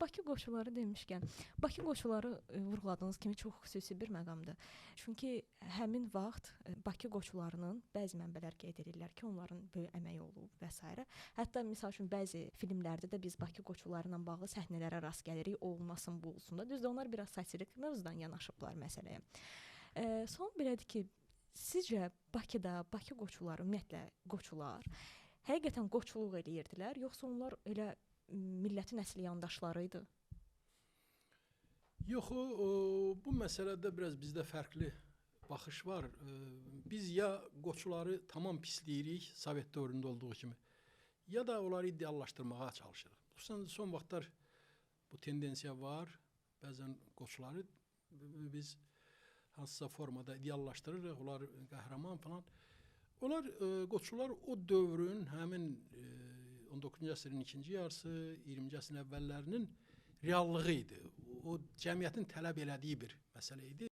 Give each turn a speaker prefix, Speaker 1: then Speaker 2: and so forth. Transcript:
Speaker 1: Bakı qoşuları demişkən, Bakı qoşuları vurğuladığınız kimi çox xüsusi bir məqamdır. Çünki həmin vaxt Bakı qoşularının bəzi mənbələr qeyd edirlər ki, onların böyük əməyi olub və s. Hətta misal üçün bəzi filmlərdə də biz Bakı qoşuları ilə bağlı səhnələrə rast gəlirik, o olmasın, bu olsun da. Düzdür, onlar biraz satirik mövzudan yanaşıblar məsələyə. Son belədir ki, sizcə Bakıda Bakı qoçuları, ümumiyyətlə qoçular həqiqətən qoçuluq eləyirdilər, yoxsa onlar elə millətin əsli yandaşları idi?
Speaker 2: Yox, bu məsələdə biraz bizdə fərqli baxış var. Biz ya qoçuları tamam pisləyirik, Sovet dövründə olduğu kimi, ya da onları ideallaşdırmağa çalışırıq. Xüsusən son vaxtlar bu tendensiya var. Bəzən qoçuları biz hansısa formada ideallaşdırırıq, onlar qəhrəman falan. Onlar qoçular o dövrün həmin 19-cu əsrin ikinci yarısı, 20-ci əsrin əvvəllərinin reallığı idi. O cəmiyyətin tələb elədiyi bir məsələ idi.